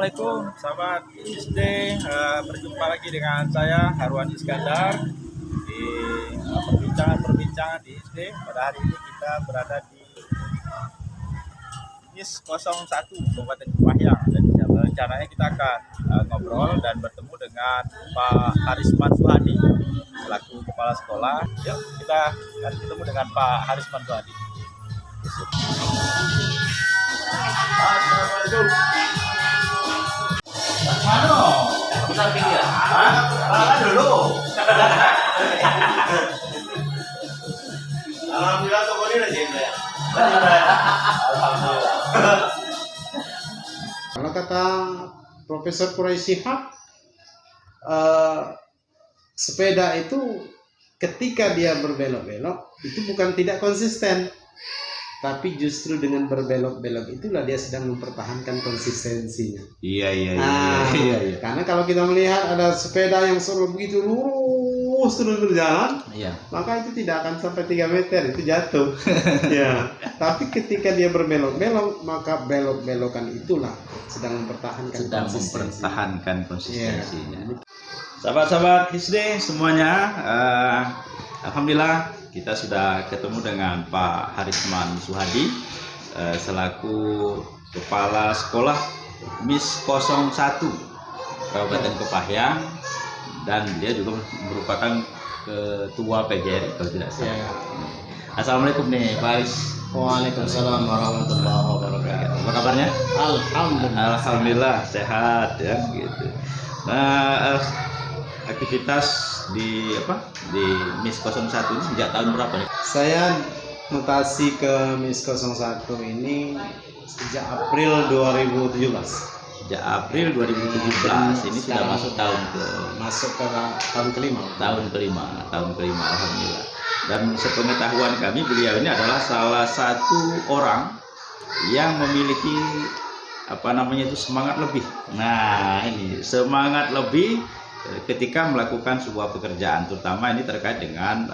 Assalamualaikum sahabat SD, berjumpa lagi dengan saya Harwan Iskandar di perbincangan di SD. Pada hari ini kita berada di MIS 01 Kabupaten Kepahyang, dan rencananya kita akan ngobrol dan bertemu dengan Pak Harisman Suhadi selaku kepala sekolah. Yuk kita akan ketemu dengan Pak Harisman Suhadi. Assalamualaikum. Mano, kita pikir, dulu. Alhamdulillah toko ini udah jadi ya. Alhamdulillah. Kalau kata Profesor Quraisy Shihab, sepeda itu ketika dia berbelok-belok itu bukan tidak konsisten, tapi justru dengan berbelok-belok itulah dia sedang mempertahankan konsistensinya. Iya. Karena kalau kita melihat ada sepeda yang selalu begitu lurus terus berjalan, maka itu tidak akan sampai 3 meter, itu jatuh. Ya. Tapi ketika dia berbelok-belok, maka belok-belokan itulah sedang mempertahankan konsistensinya. Ya. Sahabat-sahabat SD semuanya, alhamdulillah kita sudah ketemu dengan Pak Harisman Suhadi selaku kepala sekolah MIS 01 Kabupaten Kepahyang, dan dia juga merupakan ketua PGRI kalau tidak salah. Assalamualaikum nih Pak Haris. Waalaikumsalam warahmatullahi wabarakatuh. Apa kabarnya? Alhamdulillah sehat ya gitu. Nah, aktivitas di MIS 01 ini sejak tahun berapa nih? Saya mutasi ke MIS 01 ini sejak April 2017. Sejak April 2017 ini sudah masuk tahun kelima. Tahun kelima, alhamdulillah. Dan sepengetahuan kami, beliau ini adalah salah satu orang yang memiliki semangat lebih. Nah, ini semangat lebih ketika melakukan sebuah pekerjaan, terutama ini terkait dengan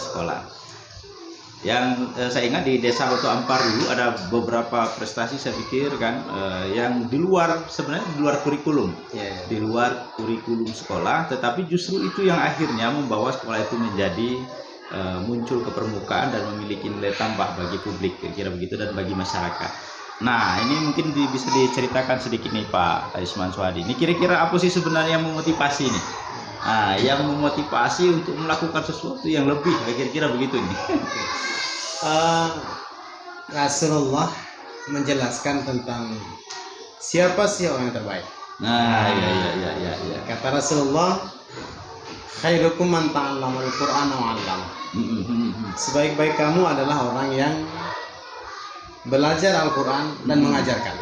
sekolah. Yang saya ingat di Desa Batu Ampar dulu ada beberapa prestasi, saya pikir kan, yang sebenarnya di luar kurikulum, di luar kurikulum sekolah, tetapi justru itu yang akhirnya membawa sekolah itu menjadi muncul ke permukaan dan memiliki nilai tambah bagi publik, kira-kira begitu, dan bagi masyarakat. Nah, ini mungkin bisa diceritakan sedikit nih Pak Harisman Suhadi. Ini kira-kira apa sih sebenarnya yang memotivasi nih? Nah, yang memotivasi untuk melakukan sesuatu yang lebih, kira-kira begitu nih. Rasulullah menjelaskan tentang siapa sih orang yang terbaik. Nah, iya. Kata Rasulullah, khairukum man ta'allamal Qur'ana wa 'allama. Sebaik-baik kamu adalah orang yang belajar Al-Quran dan mengajarkan.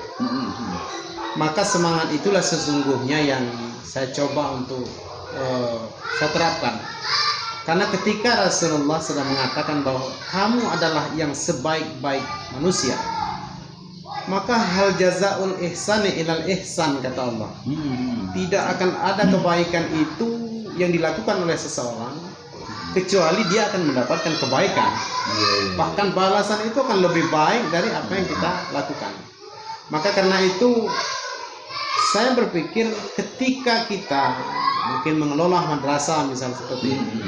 Maka semangat itulah sesungguhnya yang saya coba untuk saya terapkan. Karena ketika Rasulullah sedang mengatakan bahwa kamu adalah yang sebaik-baik manusia, maka hal jazaul ihsani ilal ihsan, kata Allah. Tidak akan ada kebaikan itu yang dilakukan oleh seseorang kecuali dia akan mendapatkan kebaikan. Bahkan balasan itu akan lebih baik dari apa yang kita lakukan. Maka karena itu saya berpikir ketika kita mungkin mengelola madrasah misalnya seperti ini,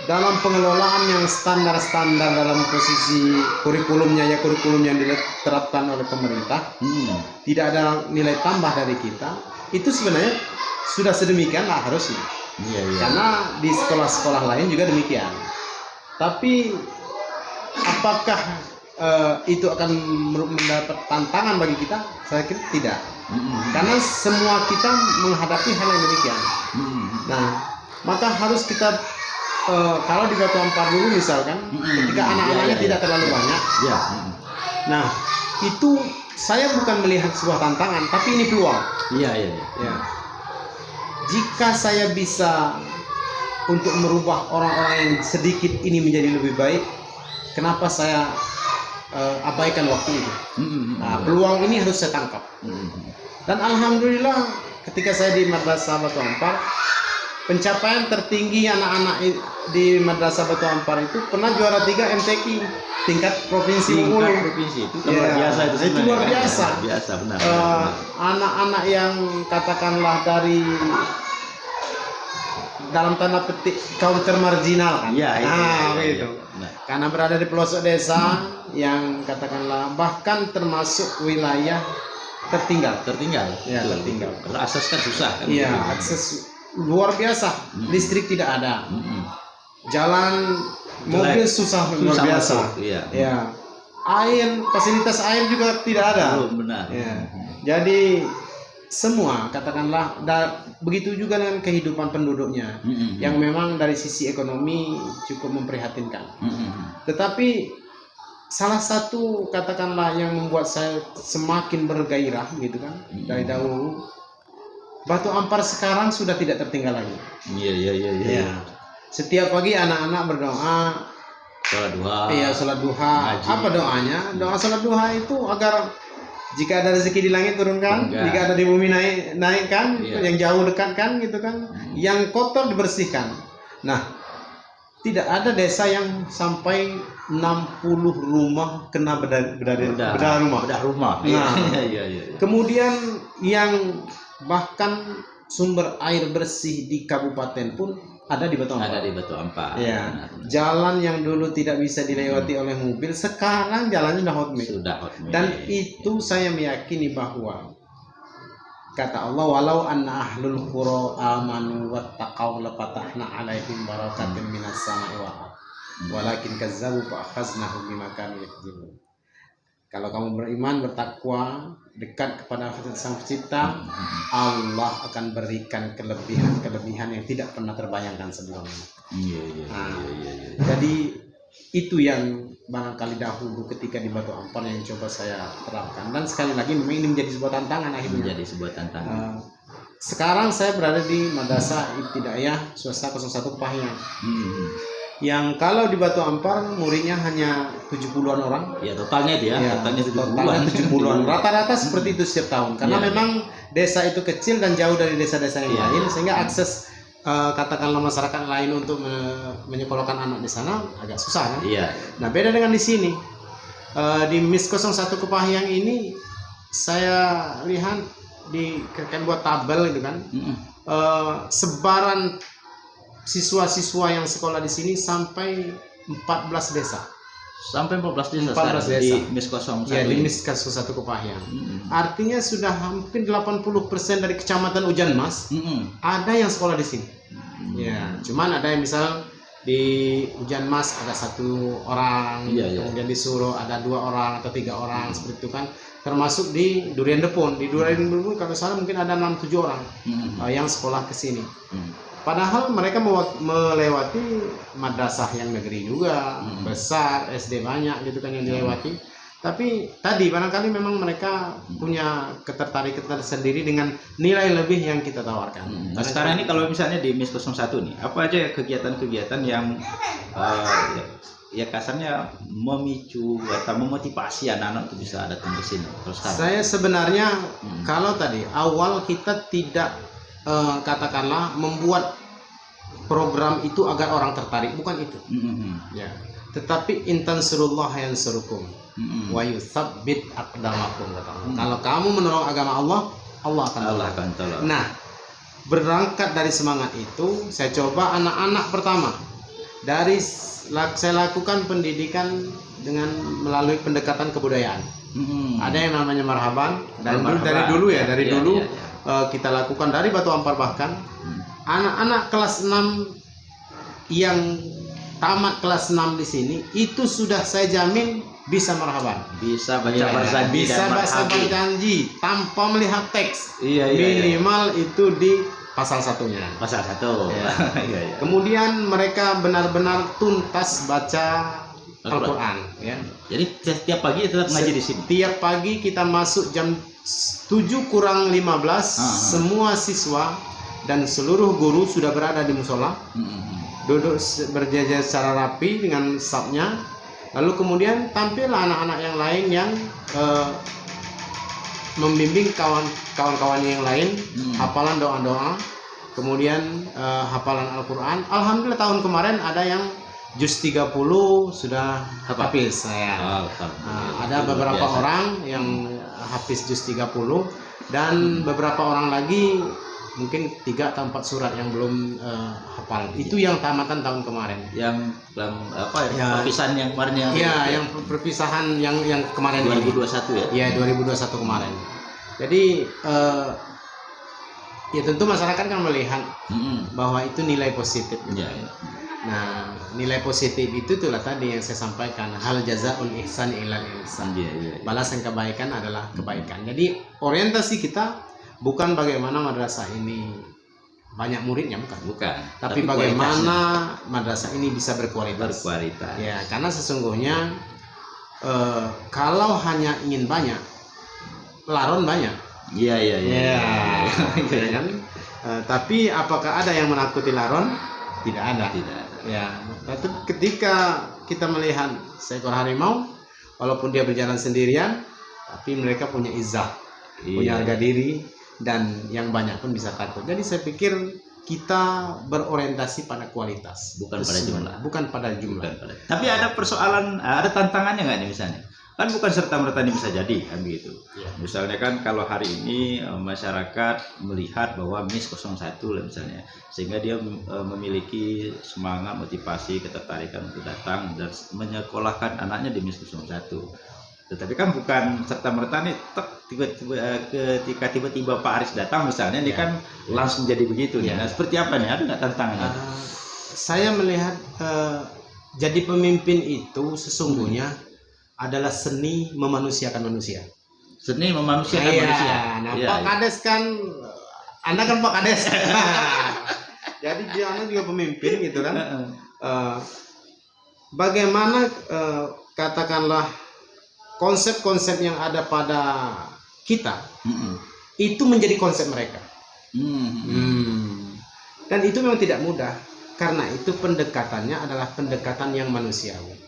dalam pengelolaan yang standar dalam posisi kurikulumnya yang diterapkan oleh pemerintah, tidak ada nilai tambah dari kita, itu sebenarnya sudah sedemikian lah harusnya. Karena di sekolah-sekolah lain juga demikian. Tapi apakah itu akan mendapat tantangan bagi kita? Saya kira tidak. Karena semua kita menghadapi hal yang demikian. Nah, maka harus kita kalau di Batu Ampar dulu misalkan, ketika anak-anaknya tidak terlalu banyak, nah itu saya bukan melihat sebuah tantangan, tapi ini peluang. Jika saya bisa untuk merubah orang-orang yang sedikit ini menjadi lebih baik, kenapa saya abaikan waktu itu? Nah, peluang ini harus saya tangkap. Dan alhamdulillah ketika saya di Madrasah Batu Ampar, pencapaian tertinggi anak-anak di Madrasah Batu Ampar itu pernah juara 3 MTQ tingkat provinsi Bengkulu. Provinsi itu luar biasa itu. Itu luar biasa. Luar biasa benar. Anak-anak yang katakanlah dari dalam tanda petik kaum termarginal kan. Iya, begitu. Nah. Karena berada di pelosok desa yang katakanlah bahkan termasuk wilayah tertinggal. Ya, tertinggal. Karena akses kan susah kan. Iya, akses luar biasa. Listrik tidak ada. Jalan mobil susah luar biasa. Iya. Ya. Air, fasilitas air juga tidak ada. Benar. Ya. Jadi semua katakanlah begitu juga dengan kehidupan penduduknya yang memang dari sisi ekonomi cukup memprihatinkan. Tetapi salah satu katakanlah yang membuat saya semakin bergairah gitu kan dari dahulu, Batu Ampar sekarang sudah tidak tertinggal lagi. Iya. Setiap pagi anak-anak berdoa sholat duha. Iya, sholat duha. Haji. Apa doanya? Doa sholat duha itu agar jika ada rezeki di langit turunkan, jika ada di bumi naikkan, yang jauh dekatkan gitu kan, yang kotor dibersihkan. Nah, tidak ada desa yang sampai 60 rumah kena bedah rumah. Nah, kemudian yang bahkan sumber air bersih di kabupaten pun ada di Batu Ampar. Ya. Jalan yang dulu tidak bisa dilewati oleh mobil, sekarang jalannya sudah hot mix. Dan itu saya meyakini bahwa kata Allah, walau anna ahlul qura amanu wattaqau lafatahna alaihim barakatin minas sama'i wal ardh walakin kazzabu fa akhaznahum bima kanu yakzibun. Kalau kamu beriman, bertakwa, dekat kepada Sang Pencipta, Allah akan berikan kelebihan yang tidak pernah terbayangkan sebelumnya. Jadi itu yang barangkali dahulu ketika di Batu Ampar yang coba saya terapkan, dan sekali lagi memang ini menjadi sebuah tantangan akhirnya. Sekarang saya berada di Madrasah Ibtidaiyah Swasta 01 Kepahyang. Yang kalau di Batu Ampar muridnya hanya 70-an orang. Ya, totalnya itu ya. Totalnya 70-an. Rata-rata seperti itu setiap tahun. Karena memang desa itu kecil dan jauh dari desa-desa yang lain, sehingga akses katakanlah masyarakat lain untuk menyekolahkan anak di sana agak susah kan? Nah, beda dengan di sini. Di MIS 01 Kepahyang ini saya lihat kan buat tabel gitu kan. Sebaran siswa-siswa yang sekolah di sini sampai 14 desa. Sampai 14 desa. Di MIS 01. Ya, di MIS 01 Kepahyang. Artinya sudah hampir 80% dari Kecamatan Ujan Mas ada yang sekolah di sini. Ya, cuman ada yang misal di Ujan Mas ada 1 orang, kemudian di Suro ada 2 orang atau 3 orang seperti itu kan. Termasuk di Durian Depon. Di Durian Depon kalau salah mungkin ada 6-7 orang yang sekolah ke sini. Padahal mereka melewati madrasah yang negeri juga, besar, SD banyak gitu kan yang dilewati. Tapi tadi barangkali memang mereka punya ketertarikan sendiri dengan nilai lebih yang kita tawarkan. Nah, sekarang ini kalau misalnya di MIS 01 nih, apa aja kegiatan-kegiatan yang ya kasarnya memicu atau memotivasi anak-anak untuk bisa datang ke sini? Saya sebenarnya kalau tadi awal kita tidak katakanlah membuat program itu agar orang tertarik, bukan itu. Ya. Tetapi intansurullah yansurukum wa yutsabbit aqdamakum. Kalau kamu menolong agama Allah, Allah akan tolong. Nah, berangkat dari semangat itu, saya coba anak-anak pertama saya lakukan pendidikan dengan melalui pendekatan kebudayaan. Ada yang namanya marhaban, dan dari dulu kita lakukan dari Batu Ampar, bahkan anak-anak kelas 6 yang tamat kelas 6 di sini itu sudah saya jamin bisa marhaban, bisa baca bahasa berjanji tanpa melihat teks. Minimal itu di pasal 1-nya. Pasal 1. Kemudian mereka benar-benar tuntas baca Al-Quran. Ya. Jadi setiap pagi tetap ngaji di sini. Setiap pagi kita masuk jam 7:15, semua siswa dan seluruh guru sudah berada di musola, duduk berjajar secara rapi dengan safnya. Lalu kemudian tampil anak-anak yang lain yang membimbing kawan-kawan yang lain, hafalan doa-doa. kemudian hafalan Al-Quran. Alhamdulillah tahun kemarin ada yang juz 30 sudah hafiz saya. Ada beberapa orang yang hafiz juz 30 dan beberapa orang lagi mungkin 3 atau 4 surat yang belum hafal. Itu yang tamatan tahun kemarin. Yang perpisahan yang kemarin yang yang perpisahan yang kemarin 2021 ya. Iya, 2021 kemarin. Jadi ya tentu masyarakat kan melihat bahwa itu nilai positif. Nah, nilai positif itu itulah tadi yang saya sampaikan, hal jazaul ihsan ilal ihsan. Balasan kebaikan adalah kebaikan. Jadi orientasi kita bukan bagaimana madrasah ini banyak muridnya, bukan. Tapi bagaimana madrasah ini bisa berkualitas. Ya, karena sesungguhnya kalau hanya ingin banyak, laron banyak. Iya. Kan? Tapi apakah ada yang menakuti laron? Tidak ada. Ya, tapi ketika kita melihat seekor harimau, walaupun dia berjalan sendirian, tapi mereka punya izzah, punya harga diri, dan yang banyak pun bisa takut. Jadi saya pikir kita berorientasi pada kualitas, bukan pada jumlah. Tapi ada persoalan, ada tantangannya nggak nih misalnya? Kan bukan serta-merta ini bisa jadi kan begitu. Misalnya kan kalau hari ini masyarakat melihat bahwa MIS 01 lah misalnya, sehingga dia memiliki semangat, motivasi, ketertarikan untuk datang dan menyekolahkan anaknya di MIS 01. Tetapi kan bukan serta-merta nih ketika tiba-tiba Pak Aris datang misalnya, ini kan langsung jadi begitu. Nah, seperti apa nih? Ada nggak tantangannya? Saya melihat jadi pemimpin itu sesungguhnya adalah seni memanusiakan manusia. Seni memanusiakan manusia. Nah, Pak Kades kan, Anda kan Pak Kades. Jadi dia juga pemimpin gitu kan. Bagaimana katakanlah konsep-konsep yang ada pada kita itu menjadi konsep mereka. Dan itu memang tidak mudah, karena itu pendekatannya adalah pendekatan yang manusiawi.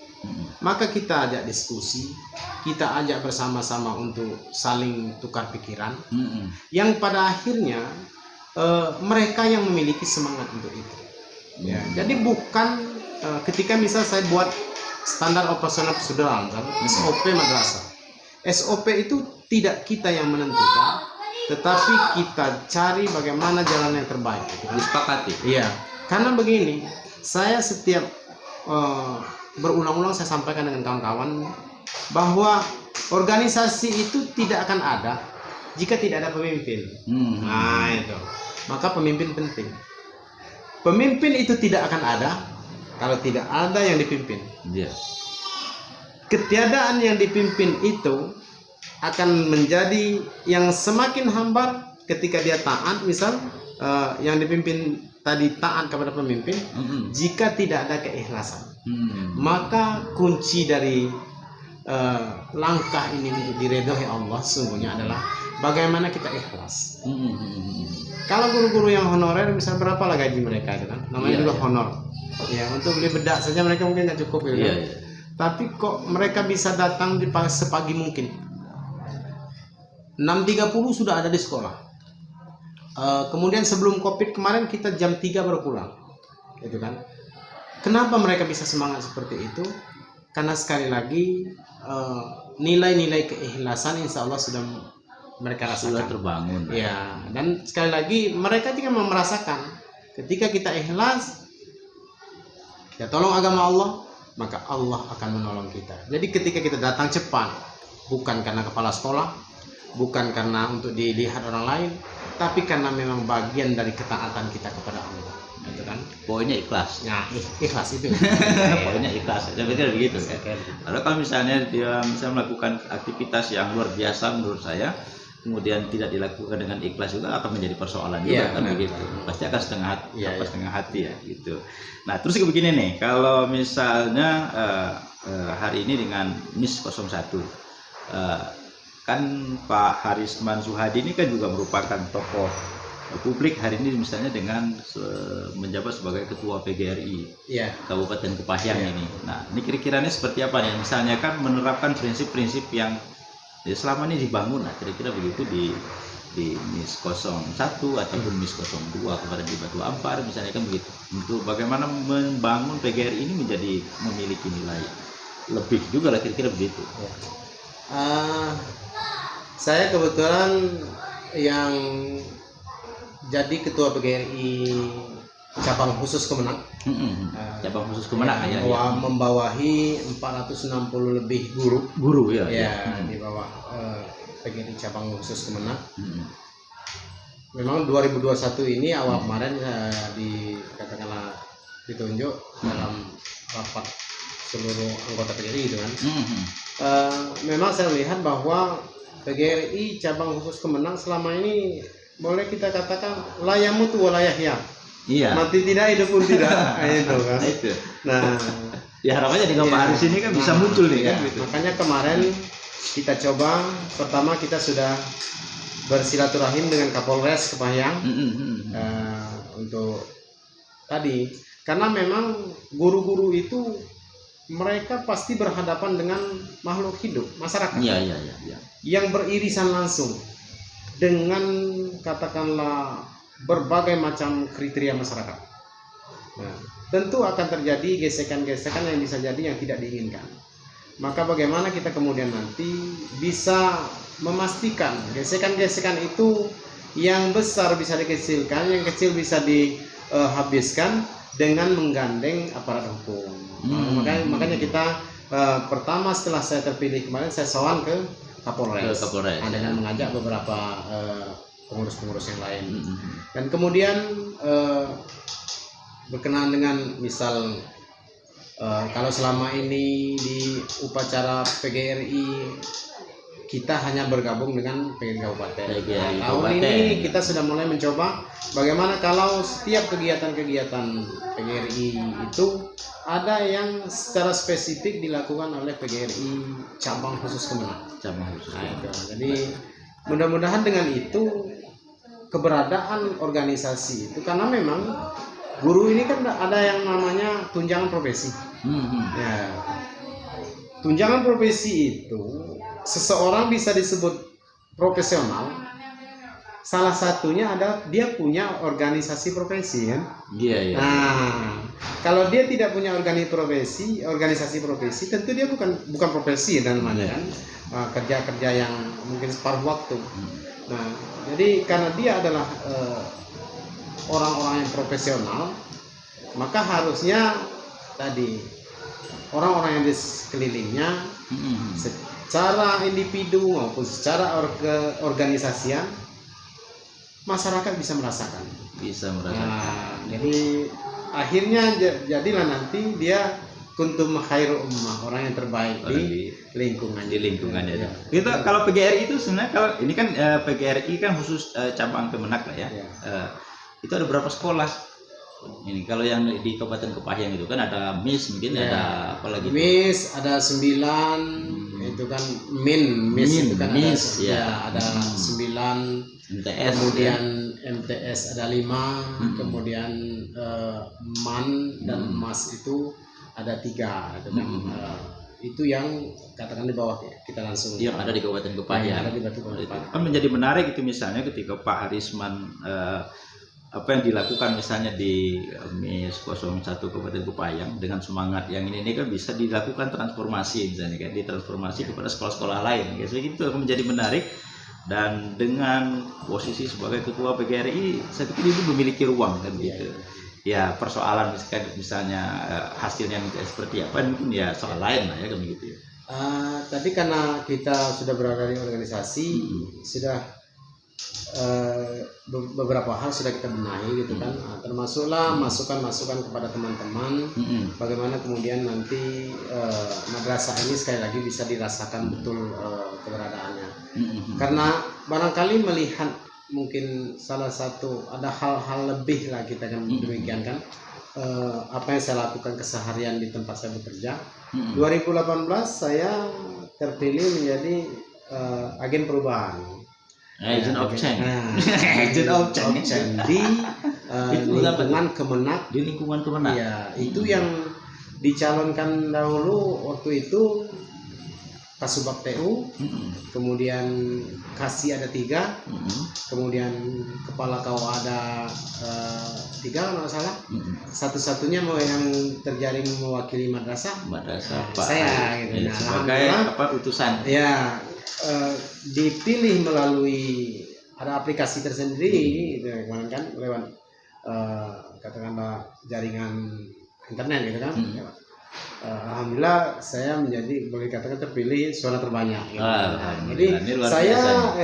Maka kita ajak diskusi, kita ajak bersama-sama untuk saling tukar pikiran, yang pada akhirnya mereka yang memiliki semangat untuk itu. Jadi bukan ketika misal saya buat standar operasional prosedural, SOP madrasah. SOP itu tidak kita yang menentukan, tetapi kita cari bagaimana jalan yang terbaik. Disepakati. Iya, karena begini, saya setiap berulang-ulang saya sampaikan dengan kawan-kawan bahwa organisasi itu tidak akan ada jika tidak ada pemimpin. Nah itu, maka pemimpin penting. Pemimpin itu tidak akan ada kalau tidak ada yang dipimpin. Ketiadaan yang dipimpin itu akan menjadi yang semakin hambar ketika dia taat. Misal yang dipimpin tadi taat kepada pemimpin, jika tidak ada keikhlasan, maka kunci dari langkah ini untuk diridhoi Allah sungguhnya adalah bagaimana kita ikhlas. Kalau guru-guru yang honorer, misal berapa lah gaji mereka itu kan, namanya juga honor. Ya, untuk beli bedak saja mereka mungkin nggak cukup gitu kan. Tapi kok mereka bisa datang sepagi mungkin. 6.30 sudah ada di sekolah. Kemudian sebelum Covid kemarin kita jam 3 baru pulang, gitu kan? Kenapa mereka bisa semangat seperti itu? Karena sekali lagi nilai-nilai keikhlasan insya Allah sudah mereka rasakan. Sudah terbangun. Ya, dan sekali lagi mereka juga merasakan ketika kita ikhlas, kita tolong agama Allah, maka Allah akan menolong kita. Jadi ketika kita datang cepat, bukan karena kepala sekolah, bukan karena untuk dilihat orang lain, tapi karena memang bagian dari ketaatan kita kepada Allah, gitu kan? Poinnya ikhlas. Nah, ikhlas itu. Poinnya ikhlas. Saya pikir begitu. Kalau misalnya dia melakukan aktivitas yang luar biasa menurut saya, kemudian tidak dilakukan dengan ikhlas juga akan menjadi persoalan juga kan begitu. Pasti akan setengah hati ya gitu. Nah, terus begini nih, kalau misalnya hari ini dengan MIS 01, kan Pak Harisman Suhadi ini kan juga merupakan tokoh publik hari ini misalnya dengan menjabat sebagai ketua PGRI Kabupaten Kepahyang ini. Nah, ini kira-kiranya seperti apa nih? Misalnya kan menerapkan prinsip-prinsip yang selama ini dibangun, nah kira-kira begitu di di MIS 01 ataupun MIS 02 kepada di Batu Ampar misalnya kan begitu. Untuk bagaimana membangun PGRI ini menjadi memiliki nilai lebih juga lah kira-kira begitu. Saya kebetulan yang jadi ketua PGRI cabang khusus Kemenang. Cabang khusus Kemenang ya. Membawahi 460 lebih guru ya. Di bawah PGRI cabang khusus Kemenang. Memang 2021 ini awal kemarin katakanlah ditunjuk dalam rapat seluruh anggota PGRI gitu kan. Memang saya melihat bahwa PGRI cabang khusus Kemenang selama ini boleh kita katakan layamu tuh walayahya. Iya. Mati tidak, hidup pun tidak. Itu kan. Nah, ya harapannya dengan Pak Haris ini kan bisa muncul nih kan. Gitu. Makanya kemarin kita coba, pertama kita sudah bersilaturahim dengan Kapolres Kepahyang untuk tadi, karena memang guru-guru itu mereka pasti berhadapan dengan makhluk hidup masyarakat. Iya. Yang beririsan langsung dengan katakanlah berbagai macam kriteria masyarakat. Nah, tentu akan terjadi gesekan-gesekan yang bisa jadi yang tidak diinginkan. Maka bagaimana kita kemudian nanti bisa memastikan gesekan-gesekan itu yang besar bisa dikecilkan, yang kecil bisa dihabiskan dengan menggandeng aparat hukum. Makanya kita pertama setelah saya terpilih kemarin saya sowan ke Kapolres. Dengan mengajak beberapa pengurus-pengurus yang lain. Dan kemudian berkenaan dengan misal kalau selama ini di upacara PGRI kita hanya bergabung dengan PGRI Kabupaten. Tahun ini kita sudah mulai mencoba bagaimana kalau setiap kegiatan-kegiatan PGRI itu ada yang secara spesifik dilakukan oleh PGRI cabang khusus Kemenang. Jadi mudah-mudahan dengan itu keberadaan organisasi itu, karena memang guru ini kan ada yang namanya tunjangan profesi. Ya, tunjangan profesi itu seseorang bisa disebut profesional. Salah satunya adalah dia punya organisasi profesi kan. Iya. Nah, kalau dia tidak punya organisasi profesi, tentu dia bukan profesi dan namanya kan kerja-kerja yang mungkin separuh waktu. Nah, jadi karena dia adalah orang-orang yang profesional, maka harusnya tadi orang-orang yang di sekelilingnya secara individu maupun secara organisasian masyarakat bisa merasakan. Nah, jadi akhirnya jadilah nanti dia kuntum khairu ummah, orang yang terbaik di lingkungannya. Ya. Kita kalau PGRI itu sebenarnya kalau ini kan PGRI kan khusus cabang Kemenak lah ya. Itu ada berapa sekolah? Ini kalau yang di Kabupaten Kepahyang itu kan ada MIS, mungkin ada apa lagi? MIS ada 9, itu kan MIS itu kan ada 9. MTS, kemudian MTS ada 5, kemudian MAN dan MAS itu ada 3, itu kan. Itu yang katakan di bawah kita langsung yang ada di Kabupaten Kepahyang. Kan menjadi menarik itu misalnya ketika Pak Harisman apa yang dilakukan misalnya di MIS 01 Kabupaten Kepahyang dengan semangat yang ini kan bisa dilakukan transformasi misalnya kan, ditransformasi kepada sekolah-sekolah lain. Jadi itu akan menjadi menarik. Dan dengan posisi sebagai ketua PGRI saya pikir itu memiliki ruang kan gitu. Ya persoalan misalnya hasilnya seperti apa mungkin ya soal lain lah ya kan gitu ya. Tapi karena kita sudah berada di organisasi sudah beberapa hal sudah kita benahi gitu kan, termasuklah masukan-masukan kepada teman-teman bagaimana kemudian nanti madrasah ini sekali lagi bisa dirasakan betul keberadaannya. Karena barangkali melihat mungkin salah satu ada hal-hal lebih lah kita kan demikian kan, apa yang saya lakukan keseharian di tempat saya bekerja. 2018 saya terpilih menjadi agen perubahan. Agent of Change. Agent of Change di lingkungan Kemenak. Di lingkungan Kemenak. Ya, itu yang dicalonkan dahulu waktu itu Kasubag TU, kemudian Kasih ada 3, kemudian Kepala KUA ada 3 kalau nggak salah. Satu-satunya yang terjaring mewakili madrasah Pak saya gitu. Ya, sebagai utusan. Ya, dipilih melalui ada aplikasi tersendiri gitu kemarin kan, lewat katakanlah jaringan internet gitu kan. Alhamdulillah saya boleh katakan terpilih suara terbanyak gitu. Jadi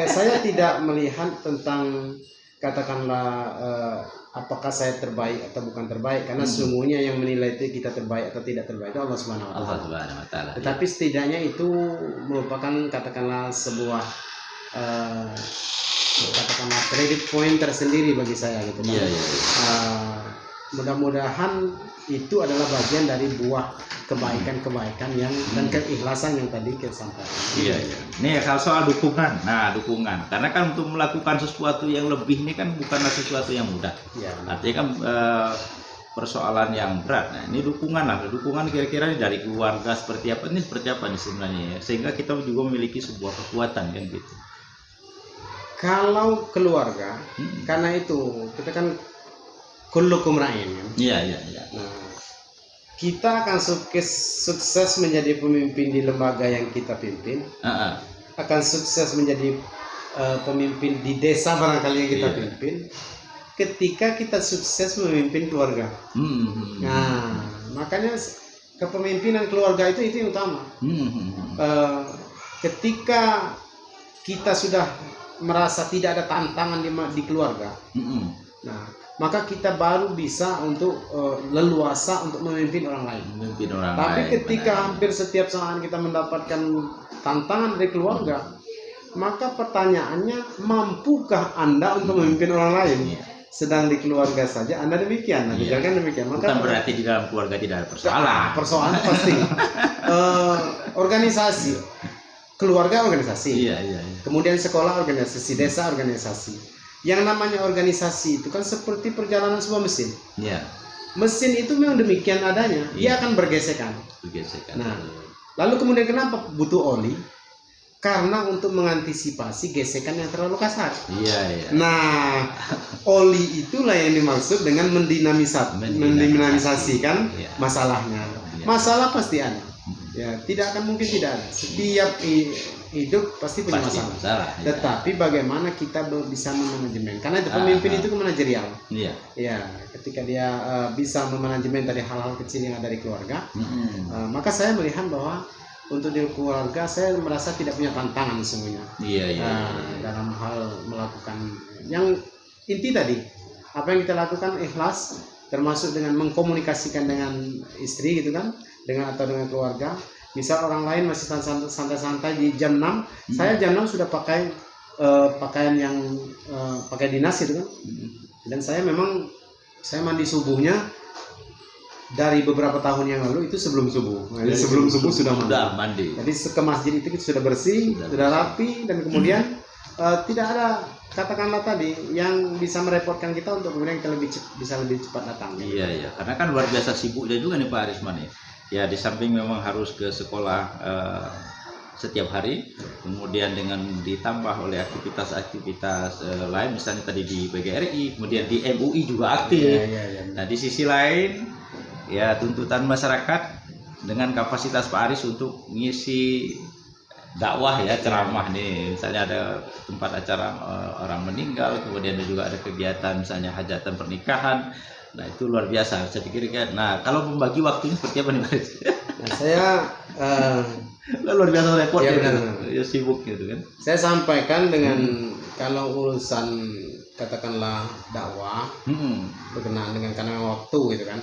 saya tidak melihat tentang katakanlah apakah saya terbaik atau bukan terbaik, karena sesungguhnya yang menilai itu kita terbaik atau tidak terbaik itu Allah Subhanahu wa Ta'ala. Tetapi setidaknya itu merupakan katakanlah sebuah katakanlah credit point tersendiri bagi saya gitu. Mudah-mudahan itu adalah bagian dari buah kebaikan-kebaikan yang dan keikhlasan yang tadi kita sampaikan. Iya. Nih kalau soal dukungan, dukungan. Karena kan untuk melakukan sesuatu yang lebih ini kan bukanlah sesuatu yang mudah. Ya, artinya kan persoalan yang berat. Nah, ini dukungan lah. Dukungan kira-kira dari keluarga seperti apa? Ini seperti apa nih sebenarnya? Sehingga kita juga memiliki sebuah kekuatan kan gitu. Kalau keluarga, karena itu kita kan kullukum ra'in kan. Iya. Nah, kita akan sukses menjadi pemimpin di lembaga yang kita pimpin, akan sukses menjadi pemimpin di desa barangkali yang kita pimpin, ketika kita sukses memimpin keluarga. Nah, makanya kepemimpinan keluarga itu yang utama. Ketika kita sudah merasa tidak ada tantangan di keluarga, nah maka kita baru bisa untuk leluasa untuk memimpin orang lain. Tapi ketika hampir setiap saat kita mendapatkan tantangan dari keluarga, maka pertanyaannya, mampukah Anda untuk memimpin orang lain? Sedang di keluarga saja Anda demikian, kan demikian. Maka bukan berarti di dalam keluarga tidak ada persoalan. Persoalan pasti. Organisasi, keluarga organisasi. Kemudian sekolah organisasi, desa organisasi. Yang namanya organisasi itu kan seperti perjalanan sebuah mesin. Mesin itu memang demikian adanya, dia akan bergesekan. Nah, lalu kemudian kenapa butuh oli? Karena untuk mengantisipasi gesekan yang terlalu kasar. Nah, oli itulah yang dimaksud dengan mendinamisasikan masalahnya. Masalah pasti ada. Ya, tidak akan mungkin tidak ada. Setiap hidup pasti punya masalah. Tetapi bagaimana kita bisa memanajemen? Karena itu pemimpin itu manajerial. Ya, ketika dia bisa memanajemen dari hal-hal kecil yang ada di keluarga, maka saya melihat bahwa untuk di keluarga saya merasa tidak punya tantangan sesungguhnya. Dalam hal melakukan yang inti tadi, apa yang kita lakukan ikhlas, termasuk dengan mengkomunikasikan dengan istri gitu kan, dengan keluarga. Misal orang lain masih santai-santai di jam 6, saya jam 6 sudah pakai pakaian yang pakai dinas itu kan. Dan saya mandi subuhnya dari beberapa tahun yang lalu itu sebelum subuh. Jadi sebelum subuh sudah mandi. Jadi ke masjid itu kita sudah bersih, sudah rapi, dan kemudian tidak ada katakanlah tadi yang bisa merepotkan kita untuk kemudian kita bisa lebih cepat datang. Karena kan luar biasa sibuknya juga nih Pak Arisman ya. Ya, di samping memang harus ke sekolah setiap hari, kemudian dengan ditambah oleh aktivitas-aktivitas lain, misalnya tadi di PGRI, kemudian di MUI juga aktif. Nah, di sisi lain, ya tuntutan masyarakat dengan kapasitas Pak Aris untuk mengisi dakwah ceramah nih, misalnya ada tempat acara orang meninggal, kemudian juga ada kegiatan misalnya hajatan pernikahan. Nah, itu luar biasa. Saya pikir kan. Nah, kalau membagi waktunya seperti apa nih, Pak? Nah, saya luar biasa repot ya, sibuk gitu kan. Saya sampaikan dengan kalau urusan katakanlah dakwah berkenaan dengan karena waktu gitu kan.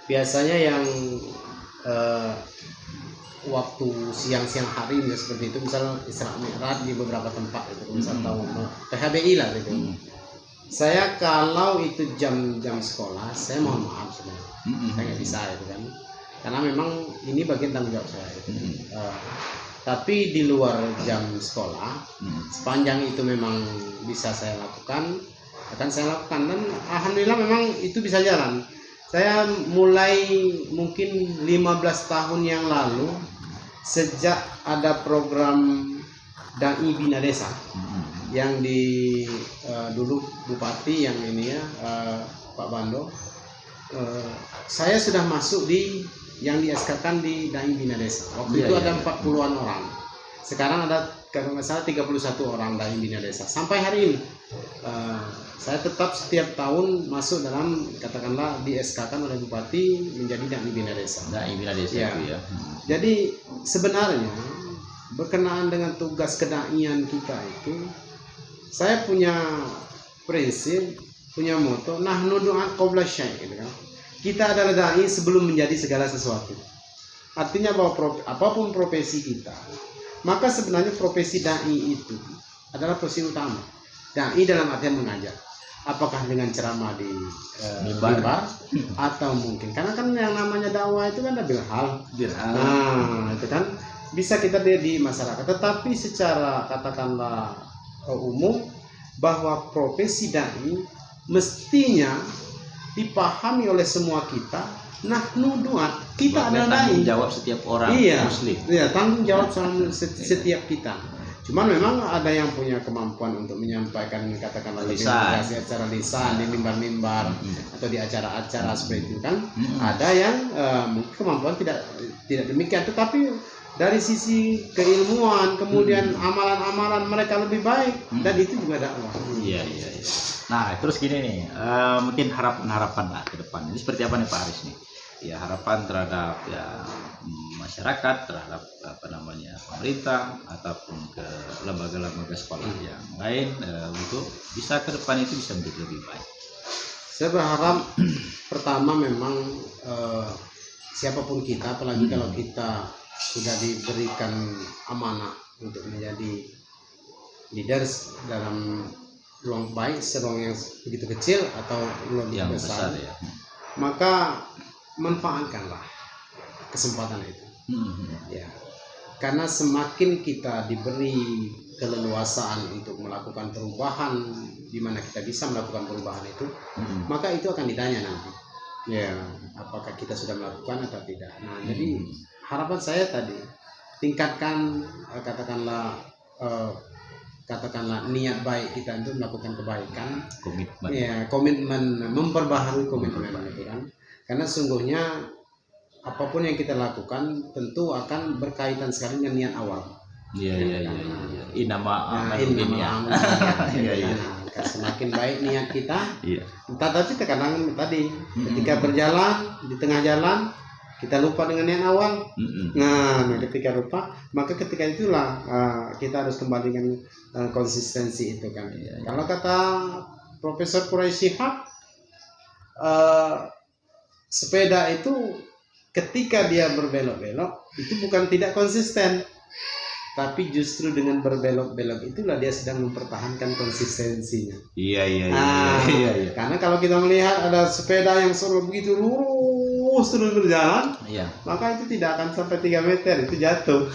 Biasanya yang waktu siang-siang hari seperti itu, misalnya Isra Mi'raj di beberapa tempat itu, misalnya tahu PHBI lah gitu. Saya kalau itu jam sekolah, saya mohon maaf sebenarnya, saya nggak bisa itu kan, karena memang ini bagian tanggung jawab saya. Tapi di luar jam sekolah, sepanjang itu memang bisa saya lakukan, akan saya lakukan, dan alhamdulillah memang itu bisa jalan. Saya mulai mungkin 15 tahun yang lalu sejak ada program Dai Bina Desa yang dulu Bupati yang ini ya Pak Bando, saya sudah masuk di yang di SK-kan di Dai Bina Desa. Waktu itu ada 40-an orang. Sekarang ada kalau nggak salah 31 orang Dai Bina Desa. Sampai hari ini saya tetap setiap tahun masuk dalam katakanlah di SK-kan oleh Bupati menjadi Dai Bina Desa. Dai Bina Desa ya. Itu ya. Jadi sebenarnya berkenaan dengan tugas kedaian kita itu, saya punya prinsip, punya moto, nahnu du'a qabla syai' gitu kan. Kita adalah dai sebelum menjadi segala sesuatu. Artinya bahwa apapun profesi kita, maka sebenarnya profesi dai itu adalah profesi utama. Dai dalam artian mengajar. Apakah dengan ceramah di mimbar atau mungkin karena kan yang namanya dakwah itu kan ada bilhal. Nah, itu kan bisa kita di masyarakat. Tetapi secara katakanlah umum bahwa profesi dai mestinya dipahami oleh semua kita. Nahnu du'a, kita adalah dai. Tanggung jawab setiap orang muslim. Iya, tanggung jawab setiap kita. Cuman memang ada yang punya kemampuan untuk menyampaikan katakanlah lisan, acara lisan di mimbar-mimbar atau di acara-acara seperti itu kan. Ada yang mungkin kemampuan tidak demikian, tetapi dari sisi keilmuan kemudian amalan-amalan mereka lebih baik dan itu juga dakwah. Iya. Nah, terus gini nih, mungkin harapan lah ke depan. Ini seperti apa nih Pak Haris nih? Ya, harapan terhadap ya masyarakat, terhadap pemerintah ataupun ke lembaga-lembaga sekolah yang lain untuk bisa ke depan itu bisa menjadi lebih baik. Saya berharap pertama memang siapapun kita, apalagi kalau kita sudah diberikan amanah untuk menjadi leaders dalam ruang baik, seruang yang begitu kecil atau ruang yang besar ya. Maka manfaatkanlah kesempatan itu. Ya, karena semakin kita diberi keleluasaan untuk melakukan perubahan, di mana kita bisa melakukan perubahan itu, maka itu akan ditanya nanti. Ya, apakah kita sudah melakukan atau tidak. Nah, jadi harapan saya tadi tingkatkan katakanlah niat baik kita untuk melakukan kebaikan, komitmen memperbaharui komitmen itu kan. Karena sungguhnya apapun yang kita lakukan tentu akan berkaitan sekali dengan niat awal. Iya. Inama semakin baik niat kita. Tapi terkadang tadi ketika berjalan di tengah jalan kita lupa dengan niat awal. Nah, ketika lupa, maka ketika itulah kita harus kembali dengan konsistensi itu kan. Kalau kata Profesor Quraisy Shihab, sepeda itu ketika dia berbelok-belok itu bukan tidak konsisten, tapi justru dengan berbelok-belok itulah dia sedang mempertahankan konsistensinya. Iya. Karena kalau kita melihat ada sepeda yang selalu begitu lurus terus berjalan, maka itu tidak akan sampai 3 meter, itu jatuh.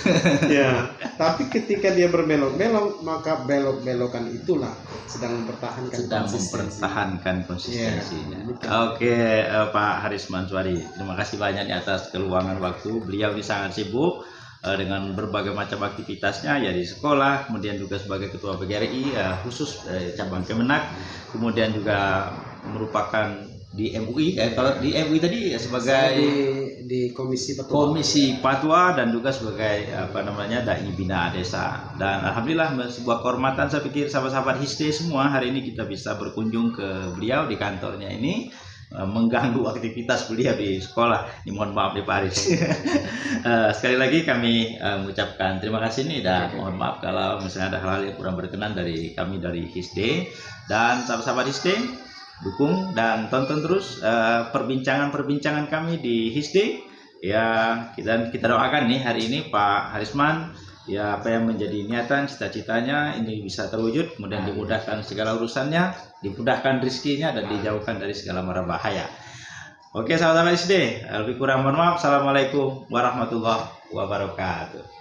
Ya. Tapi ketika dia berbelok-belok, maka belok-belokan itulah sedang mempertahankan konsistensinya. Oke, Pak Haris Manswari, terima kasih banyak atas keluangan waktu. Beliau ini sangat sibuk dengan berbagai macam aktivitasnya ya di sekolah, kemudian juga sebagai ketua PGRI khusus cabang Kemenak, kemudian juga merupakan di MUI kalau di MUI tadi sebagai di komisi fatwa dan juga sebagai Dai Bina Desa. Dan alhamdulillah sebuah kehormatan saya pikir sahabat-sahabat HISDE semua hari ini kita bisa berkunjung ke beliau di kantornya ini, mengganggu aktivitas beliau di sekolah. Ini mohon maaf nih Pak Haris. Sekali lagi kami mengucapkan terima kasih nih dan mohon maaf kalau misalnya ada hal-hal yang kurang berkenan dari kami dari HISDE. Dan sahabat-sahabat HISDE, dukung dan tonton terus perbincangan kami di HISDE ya. Kita doakan nih hari ini Pak Harisman ya, apa yang menjadi niatan cita-citanya ini bisa terwujud, kemudian dimudahkan segala urusannya, dimudahkan rezekinya dan dijauhkan dari segala mara bahaya. Oke sahabat HISDE, lebih kurang mohon maaf. Assalamualaikum warahmatullahi wabarakatuh.